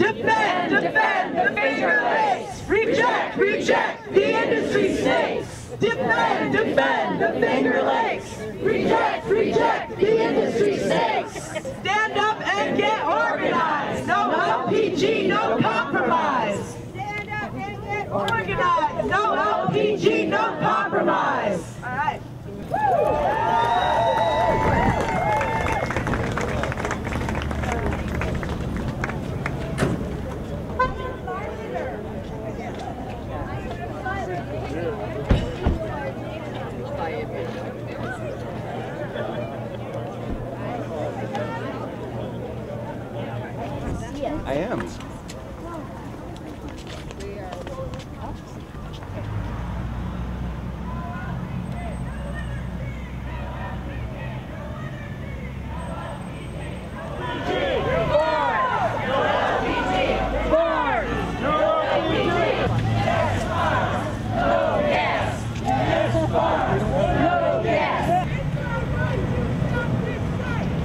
Defend, defend the Finger Lakes. Reject, reject the industry snakes. Defend, defend the Finger Lakes. Reject, reject the industry snakes. Stand up and get organized. No LPG, no compromise. Stand up and get organized. No LPG, no compromise. All right. I am.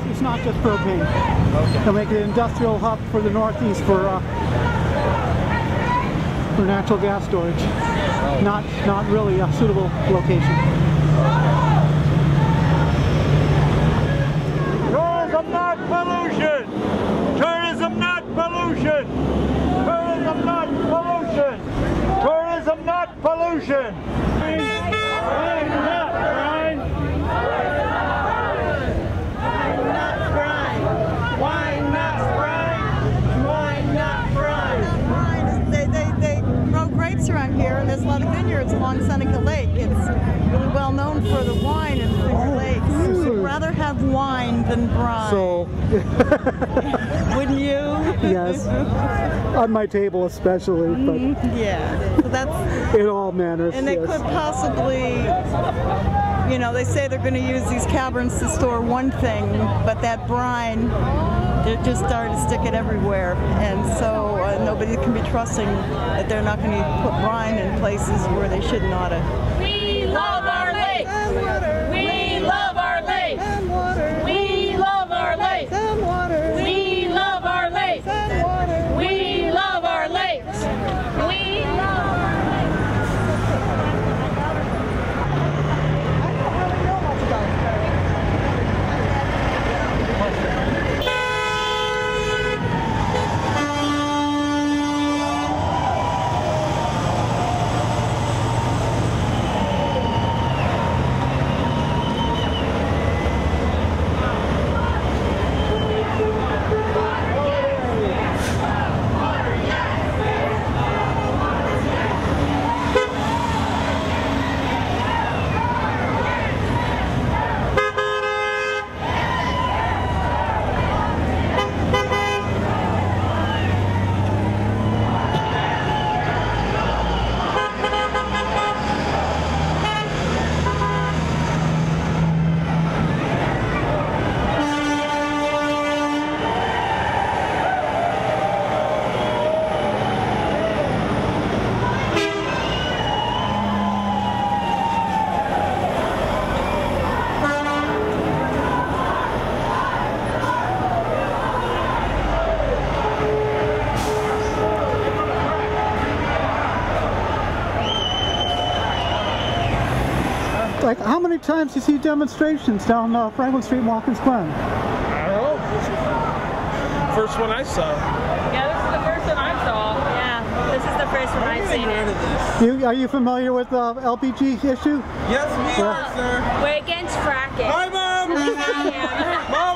It's not just propane. Okay. They'll make an industrial hub for the Northeast for natural gas storage. Not really a suitable location. Tourism not pollution! Tourism not pollution! Tourism not pollution! Tourism not pollution! Wine not brine! Wine not brine! Wine not brine! They grow grapes around here, and there's a lot of vineyards along Seneca Lake. It's really well known for the wine in Finger Lakes. We'd rather have wine than brine. So, wouldn't you? yes, on my table especially, but Yeah. So that's in all manners. and they yes. could possibly, you know, they say they're going to use these caverns to store one thing, but that brine, they're just starting to stick it everywhere, and so nobody can be trusting that they're not going to put brine in places where they should not have. We love our lakes. We love our lakes. We love our lakes. We love our lakes. We love our lakes. We love our Like, how many times do you see demonstrations down Franklin Street, Watkins Glen? I don't know. First one I saw. Yeah, this is the first one I saw. Yeah, this is the first one I've seen it. Are you familiar with the LPG issue? Yes, we are, sir. We're against fracking. Hi, Mom! Mom,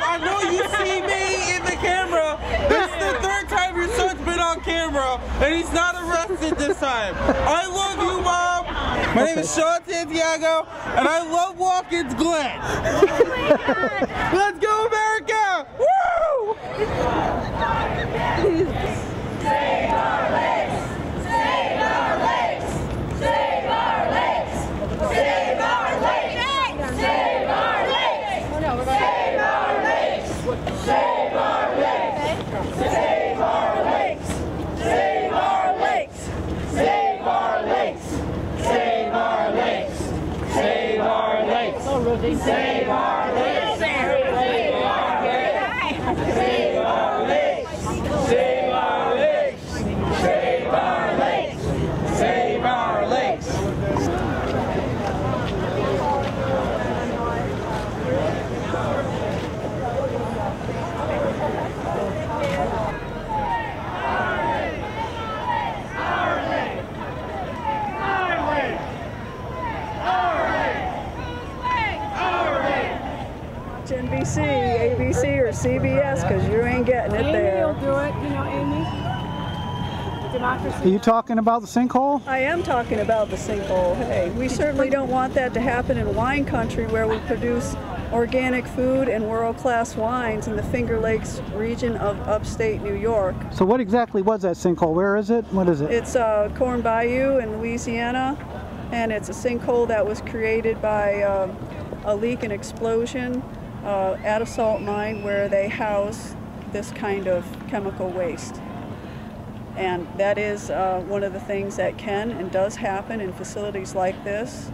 I know you see me in the camera. This is the third time your son's been on camera, and he's not arrested this time. I love you, Mom. My name is Sean Santiago, and I love Watkins Glen. Oh my God. Let's go, America! Woo! Save our lakes! Save our lakes! Save our lakes! Save our lakes! Save our lakes! Save our lakes! Save our lakes! Save our lakes! Save our lakes! Save our lakes! Save our lakes! Save our lakes! Save our lakes! Are you talking about the sinkhole? I am talking about the sinkhole. Hey, we certainly don't want that to happen in wine country where we produce organic food and world-class wines in the Finger Lakes region of upstate New York. So what exactly was that sinkhole? Where is it? What is it? It's Corn Bayou in Louisiana, and it's a sinkhole that was created by a leak and explosion at a salt mine where they house this kind of chemical waste. And that is one of the things that can and does happen in facilities like this.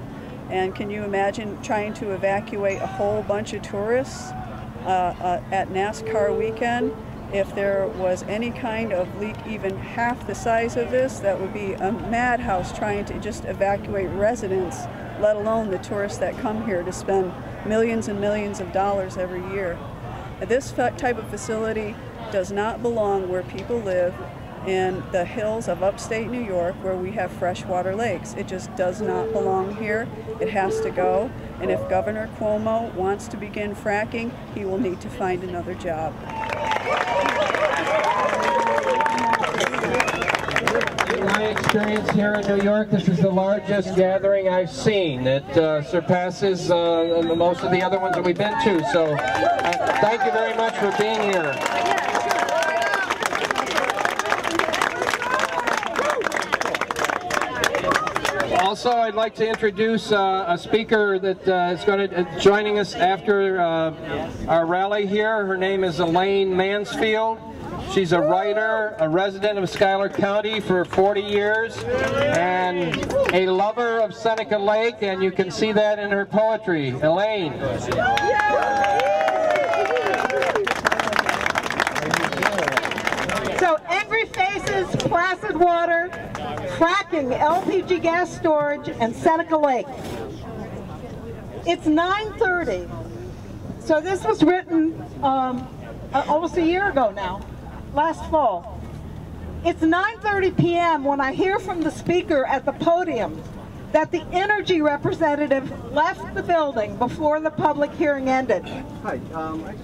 And can you imagine trying to evacuate a whole bunch of tourists at NASCAR weekend? If there was any kind of leak even half the size of this, that would be a madhouse trying to just evacuate residents, let alone the tourists that come here to spend millions and millions of dollars every year. This type of facility does not belong where people live in the hills of upstate New York where we have freshwater lakes. It just does not belong here. It has to go. And if Governor Cuomo wants to begin fracking, he will need to find another job. In my experience here in New York, this is the largest gathering I've seen. It surpasses most of the other ones that we've been to. So thank you very much for being here. Also, I'd like to introduce a speaker that is going to joining us after our rally here. Her name is Elaine Mansfield. She's a writer, a resident of Schuyler County for 40 years, and a lover of Seneca Lake, and you can see that in her poetry. Elaine. So, angry faces, placid water, fracking, LPG gas storage, and Seneca Lake. It's 9:30. So this was written almost a year ago now, last fall. It's 9:30 p.m. when I hear from the speaker at the podium that the energy representative left the building before the public hearing ended. Hi.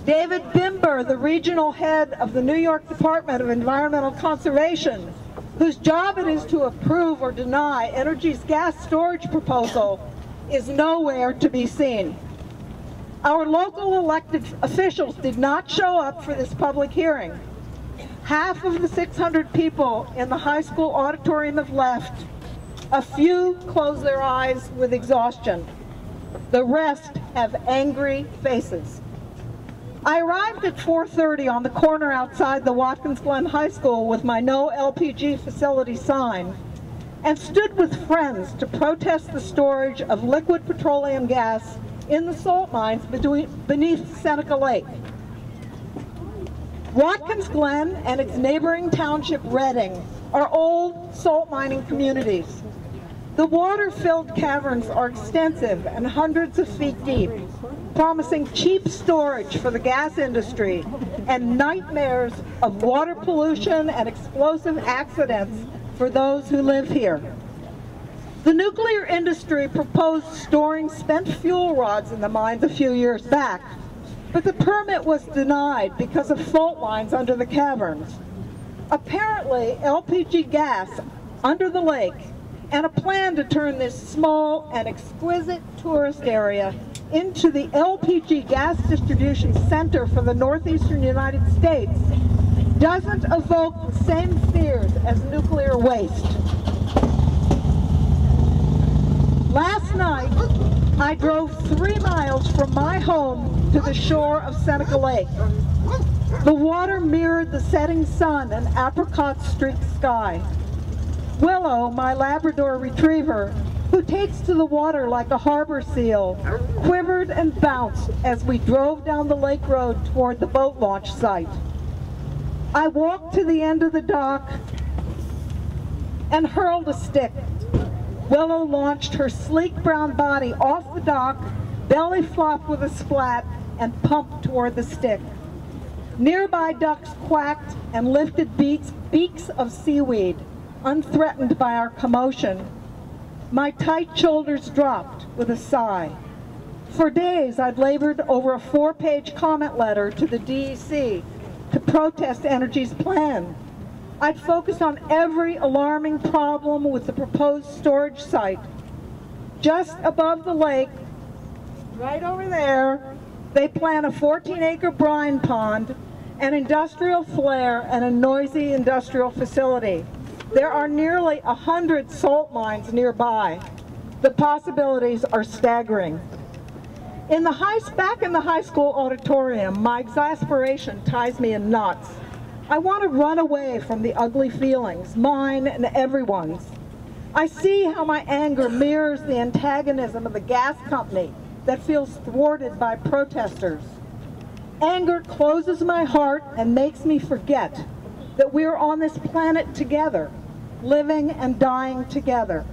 David Bimber, the regional head of the New York Department of Environmental Conservation, whose job it is to approve or deny Energy's gas storage proposal, is nowhere to be seen. Our local elected officials did not show up for this public hearing. Half of the 600 people in the high school auditorium have left. A few close their eyes with exhaustion. The rest have angry faces. I arrived at 4:30 on the corner outside the Watkins Glen High School with my no LPG facility sign and stood with friends to protest the storage of liquid petroleum gas in the salt mines beneath Seneca Lake. Watkins Glen and its neighboring township Redding are old salt mining communities. The water-filled caverns are extensive and hundreds of feet deep, promising cheap storage for the gas industry and nightmares of water pollution and explosive accidents for those who live here. The nuclear industry proposed storing spent fuel rods in the mines a few years back, but the permit was denied because of fault lines under the caverns. Apparently, LPG gas under the lake and a plan to turn this small and exquisite tourist area into the LPG gas distribution center for the northeastern United States doesn't evoke the same fears as nuclear waste. Last night, I drove 3 miles from my home to the shore of Seneca Lake. The water mirrored the setting sun and apricot-streaked sky. Willow, my Labrador retriever, who takes to the water like a harbor seal, quivered and bounced as we drove down the lake road toward the boat launch site. I walked to the end of the dock and hurled a stick. Willow launched her sleek brown body off the dock, belly flopped with a splat, and pumped toward the stick. Nearby ducks quacked and lifted beaks of seaweed, unthreatened by our commotion. My tight shoulders dropped with a sigh. For days, I'd labored over a 4-page comment letter to the DEC to protest Energy's plan. I'd focus on every alarming problem with the proposed storage site. Just above the lake, right over there, they plan a 14-acre brine pond, an industrial flare, and a noisy industrial facility. There are nearly 100 salt mines nearby. The possibilities are staggering. Back in the high school auditorium, my exasperation ties me in knots. I want to run away from the ugly feelings, mine and everyone's. I see how my anger mirrors the antagonism of the gas company that feels thwarted by protesters. Anger closes my heart and makes me forget that we are on this planet together, living and dying together.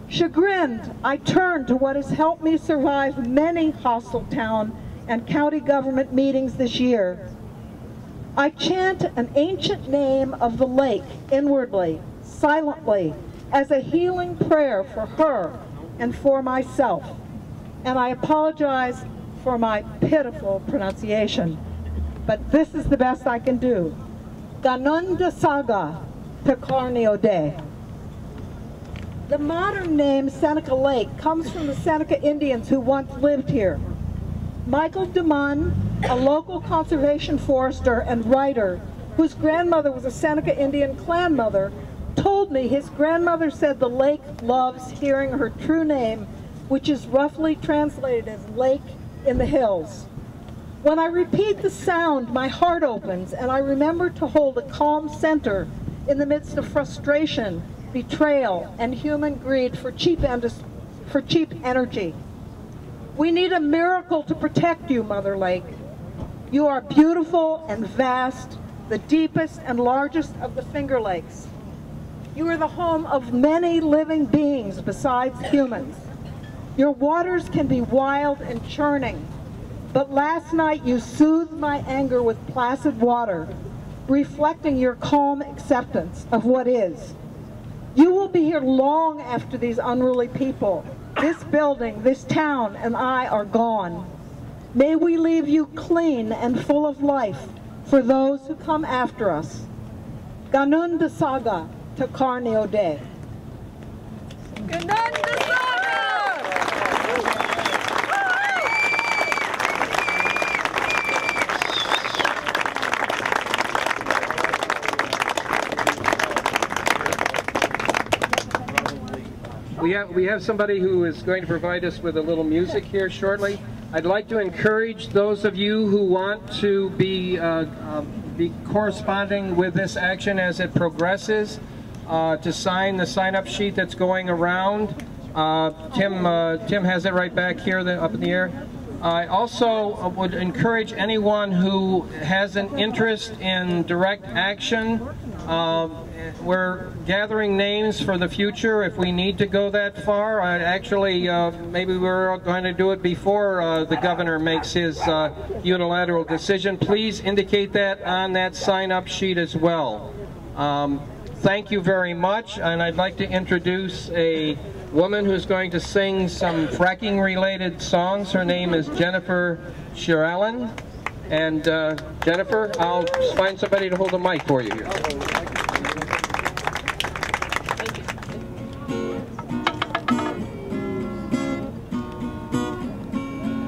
Chagrined, I turn to what has helped me survive many hostile town and county government meetings this year. I chant an ancient name of the lake inwardly, silently, as a healing prayer for her and for myself. And I apologize for my pitiful pronunciation, but this is the best I can do. Ganunda Saga Pecarnio Day. The modern name Seneca Lake comes from the Seneca Indians who once lived here. Michael DeMunn, a local conservation forester and writer whose grandmother was a Seneca Indian clan mother, told me his grandmother said the lake loves hearing her true name, which is roughly translated as lake in the hills. When I repeat the sound, my heart opens and I remember to hold a calm center in the midst of frustration, betrayal, and human greed for cheap energy. We need a miracle to protect you, Mother Lake. You are beautiful and vast, the deepest and largest of the Finger Lakes. You are the home of many living beings besides humans. Your waters can be wild and churning, but last night you soothed my anger with placid water, reflecting your calm acceptance of what is. You will be here long after these unruly people, this building, this town, and I are gone. May we leave you clean and full of life for those who come after us. Ganunda Saga Pecarnio Day. Ganunda Saga! We have somebody who is going to provide us with a little music here shortly. I'd like to encourage those of you who want to be corresponding with this action as it progresses to sign the sign-up sheet that's going around. Tim has it right back here up in the air. I also would encourage anyone who has an interest in direct action. We're gathering names for the future if we need to go that far. Maybe we're going to do it before the governor makes his unilateral decision. Please indicate that on that sign-up sheet as well. Thank you very much, and I'd like to introduce a woman who's going to sing some fracking-related songs. Her name is Jennifer Shirallen. And Jennifer, I'll find somebody to hold the mic for you here.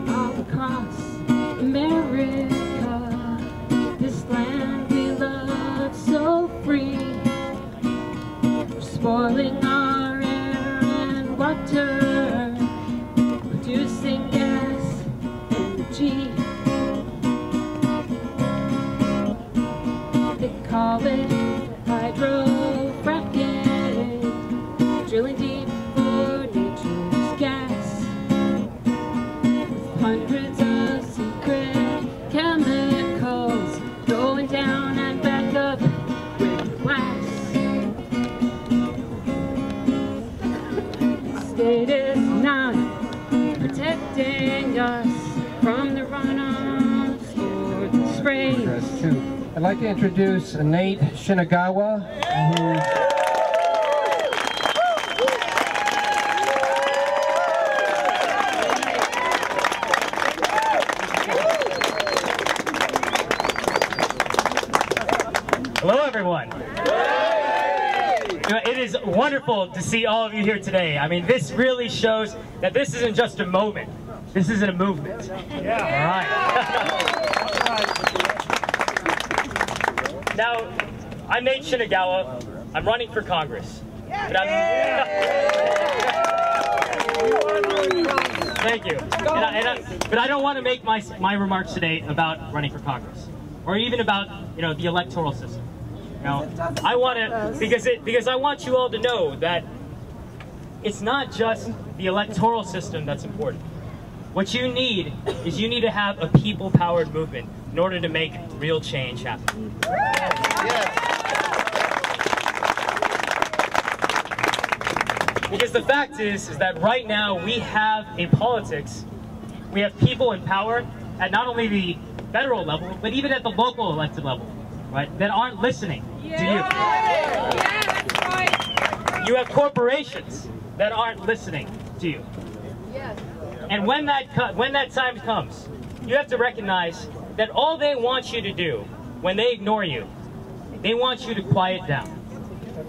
All across America, this land we love so free, we're spoiling our air and water, producing gas, energy. They call it hydrofracking, drilling deep for nature's gas, with hundreds of secret chemicals going down and back up with glass. The state is not protecting us from the runoffs or the sprays. I'd like to introduce Nate Shinagawa, Hello everyone. everyone. You know, it is wonderful to see all of you here today. I mean, this really shows that this isn't just a moment. This isn't a movement. Yeah. All right. Now, I'm Nate Shinagawa. I'm running for Congress. But thank you. But I don't want to make my remarks today about running for Congress, or even about the electoral system. I want to because I want you all to know that it's not just the electoral system that's important. What you need is you need to have a people-powered movement in order to make real change happen. Yes. Because the fact is that right now we have in politics, we have people in power at not only the federal level, but even at the local elected level, right, that aren't listening to you. You have corporations that aren't listening to you. And when that time comes, you have to recognize that all they want you to do when they ignore you, they want you to quiet down.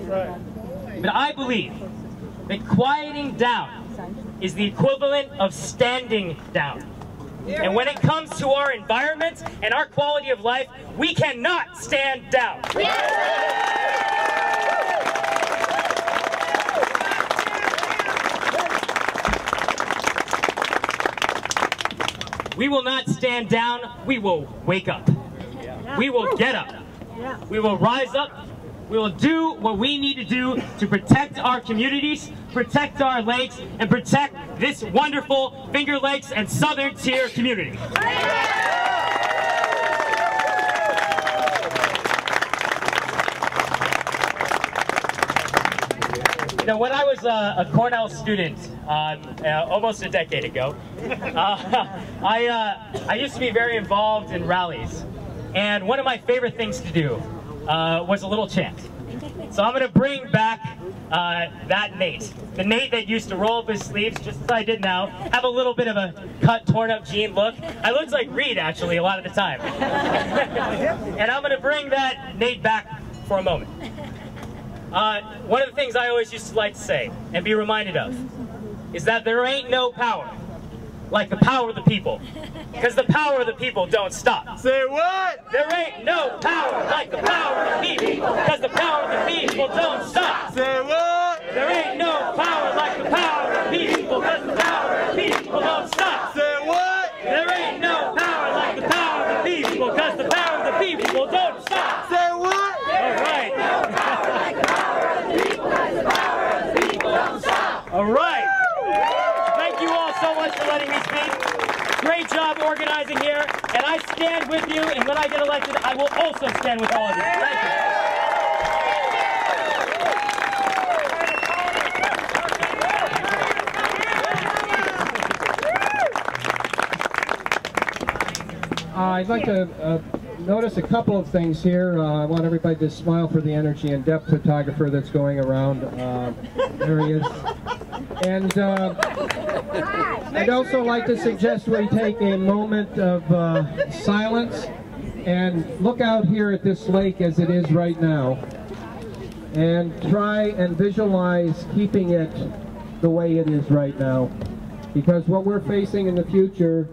But I believe that quieting down is the equivalent of standing down. And when it comes to our environment and our quality of life, we cannot stand down. We will not stand down, we will wake up. We will get up. We will rise up. We will do what we need to do to protect our communities, protect our lakes, and protect this wonderful Finger Lakes and Southern Tier community. When I was a Cornell student, almost a decade ago, I used to be very involved in rallies. And one of my favorite things to do was a little chant. So I'm going to bring back that Nate. The Nate that used to roll up his sleeves, just as I did now, have a little bit of a cut, torn up jean look. I looked like Reed, actually, a lot of the time. And I'm going to bring that Nate back for a moment. One of the things I always used to like to say, and be reminded of, is that there ain't no power like the power of the people. Because the power of the people don't stop. Say what? There ain't no power like the power of the people. Because the power of the people don't stop. Say what? There ain't no power like the power of the people. Because the power of the people don't stop. Say what? There ain't no power like the power of the people. Because the power of the people don't stop. Say what? All right. No power like the power of the people. Because the power of the people don't stop. All right. Thank you all so much for letting me speak. Great job organizing here, and I stand with you, and when I get elected, I will also stand with all of you. Thank you. I'd like to notice a couple of things here. I want everybody to smile for the energy and depth photographer that's going around. There he is. And I'd also like to suggest we take a moment of silence and look out here at this lake as it is right now and try and visualize keeping it the way it is right now, because what we're facing in the future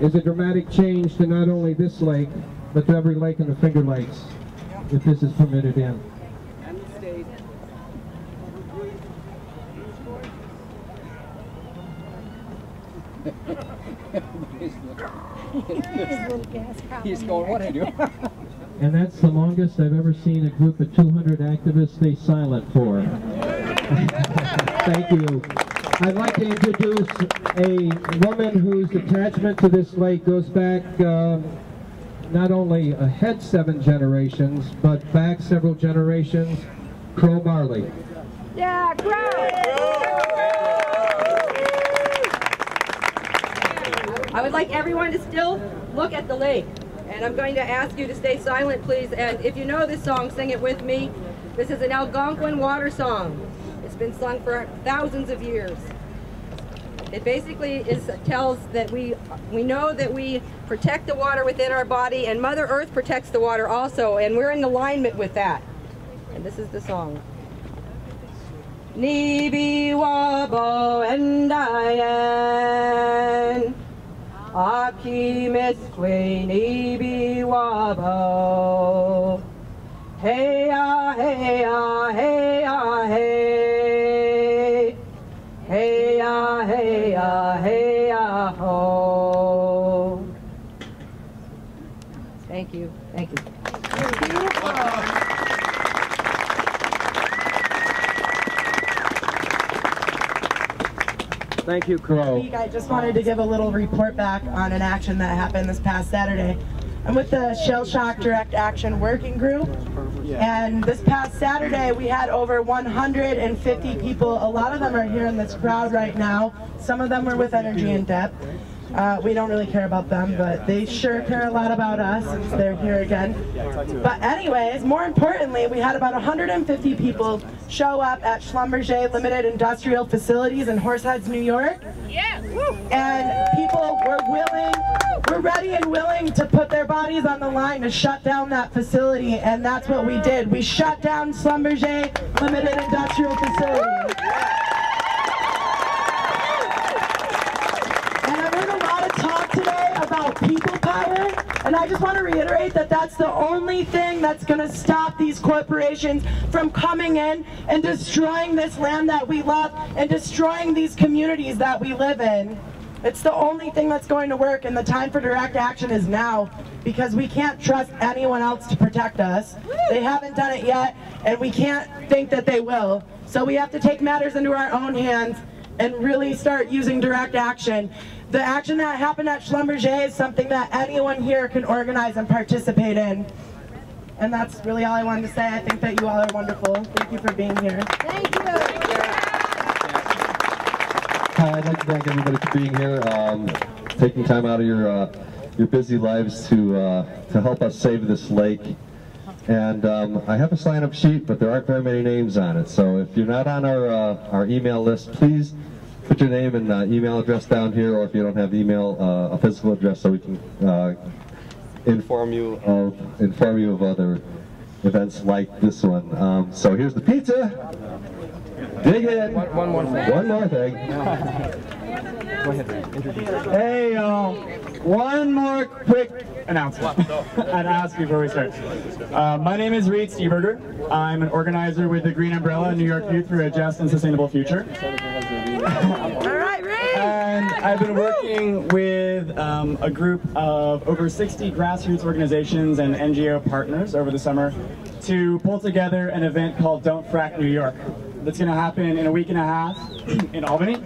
is a dramatic change to not only this lake but to every lake in the Finger Lakes if this is permitted in. He's going, what are you doing? And that's the longest I've ever seen a group of 200 activists stay silent for. Thank you. I'd like to introduce a woman whose attachment to this lake goes back not only ahead 7 generations, but back several generations. Crow Marley. Yeah, Crow! I would like everyone to still look at the lake, and I'm going to ask you to stay silent, please, and if you know this song, sing it with me. This is an Algonquin water song. It's been sung for thousands of years. It basically tells that we know that we protect the water within our body, and Mother Earth protects the water also, and we're in alignment with that. And this is the song. Nibi wabo and Diane, Aki misque nibi wabo. Hey ah hey ah hey ah hey, hey ah hey ah hey ah ho. Thank you. Thank you. Thank you, Crow. I just wanted to give a little report back on an action that happened this past Saturday. I'm with the Shell Shock Direct Action Working Group, and this past Saturday we had over 150 people. A lot of them are here in this crowd right now. Some of them were with Energy in Depth. We don't really care about them, but they sure care a lot about us since they're here again. But anyways, more importantly, we had about 150 people show up at Schlumberger Limited Industrial Facilities in Horseheads, New York. Yeah. And people were ready and willing to put their bodies on the line to shut down that facility, and that's what we did. We shut down Schlumberger Limited Industrial Facilities. Today about people power, and I just want to reiterate that that's the only thing that's going to stop these corporations from coming in and destroying this land that we love and destroying these communities that we live in. It's the only thing that's going to work, and the time for direct action is now, because we can't trust anyone else to protect us. They haven't done it yet, and we can't think that they will. So we have to take matters into our own hands and really start using direct action. The action that happened at Schlumberger is something that anyone here can organize and participate in. And that's really all I wanted to say. I think that you all are wonderful. Thank you for being here. Thank you. Hi, I'd like to thank everybody for being here, taking time out of your busy lives to help us save this lake. And I have a sign-up sheet, but there aren't very many names on it. So if you're not on our email list, please put your name and email address down here, or if you don't have email, a physical address, so we can inform you of other events like this one. So here's the pizza. Dig in. One more thing. One more thing. Go ahead, introduce yourself. Hey y'all, one more quick announcement I'd ask before we start. My name is Reed Stieberger. I'm an organizer with the Green Umbrella New York Youth for a Just and Sustainable Future. And I've been working with a group of over 60 grassroots organizations and NGO partners over the summer to pull together an event called Don't Frack New York. That's going to happen in a week and a half in Albany.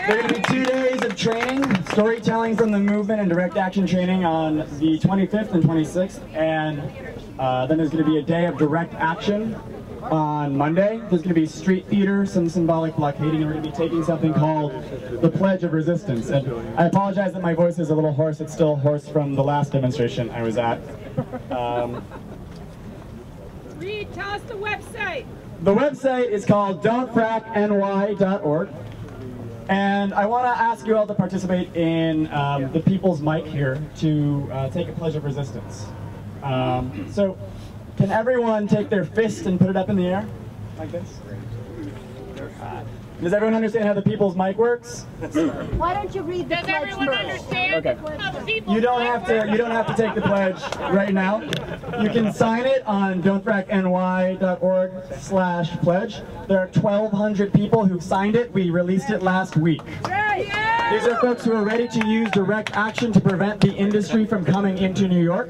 There are going to be 2 days of training, storytelling from the movement and direct action training on the 25th and 26th, and then there's going to be a day of direct action on Monday. There's going to be street theater, some symbolic blockading, and we're going to be taking something called the Pledge of Resistance. And I apologize that my voice is a little hoarse. It's still hoarse from the last demonstration I was at. Reed, tell us the website. The website is called don'tfrackny.org. And I want to ask you all to participate in the People's Mic here to take a pledge of resistance. So, can everyone take their fist and put it up in the air, like this? Does everyone understand how the People's Mic works? Why don't you read the pledge? Does everyone understand Okay. how the People's You don't Mic have to. works? You don't have to take the pledge right now. You can sign it on don'tfrackny.org/pledge. There are 1,200 people who've signed it. We released it last week. These are folks who are ready to use direct action to prevent the industry from coming into New York.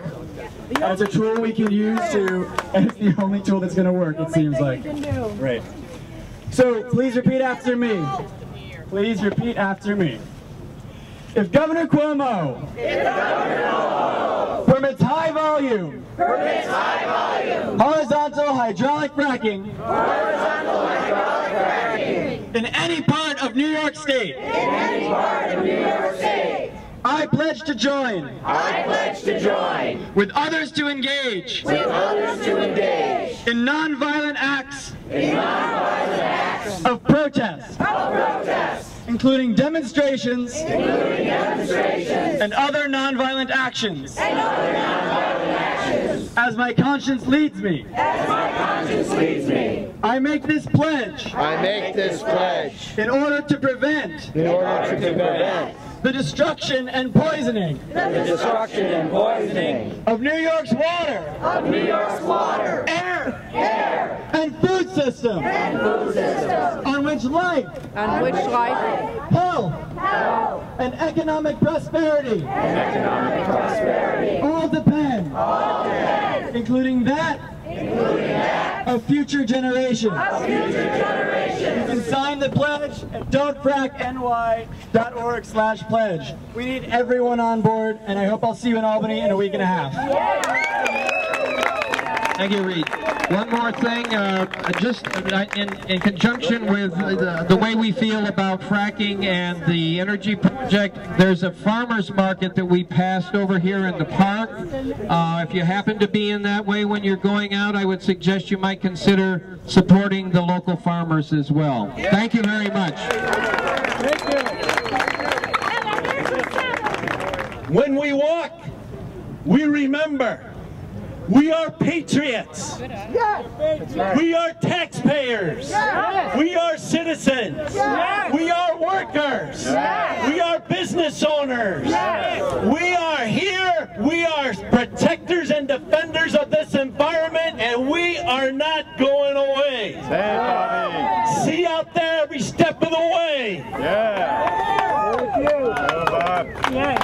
And it's a tool we can use to, and it's the only tool that's going to work, it seems like. Right. So please repeat after me. Please repeat after me. If Governor Cuomo permits high volume, horizontal hydraulic fracking in any part of New York State, I pledge to join. With others to engage. In nonviolent acts. Of protest. Including demonstrations. And other nonviolent actions. As my conscience leads me. As my conscience leads me. I make this pledge. I make this pledge. In order to prevent. In order to prevent. The destruction and poisoning. The destruction and poisoning. Of New York's water. Of New York's water. Air. Air. And food system. And food system. On which life. On which life. Health. Health. And economic prosperity. And economic prosperity. All depend. All depend. Including that. Including that. Of future generations. Of future generations. You can sign the pledge at don'tfrackny.org/pledge. We need everyone on board, and I hope I'll see you in Albany in a week and a half. Thank you, Reed. One more thing, just in conjunction with the way we feel about fracking and the energy project, there's a farmer's market that we passed over here in the park. If you happen to be in that way when you're going out, I would suggest you might consider supporting the local farmers as well. Thank you very much. Thank you. When we walk, we remember. We are patriots. Yes. We are taxpayers. Yes. We are citizens. Yes. We are workers. Yes. We are business owners. Yes. We are here. We are protectors and defenders of this environment, and we are not going away. See you out there every step of the way. Yeah. Thank you. Yes.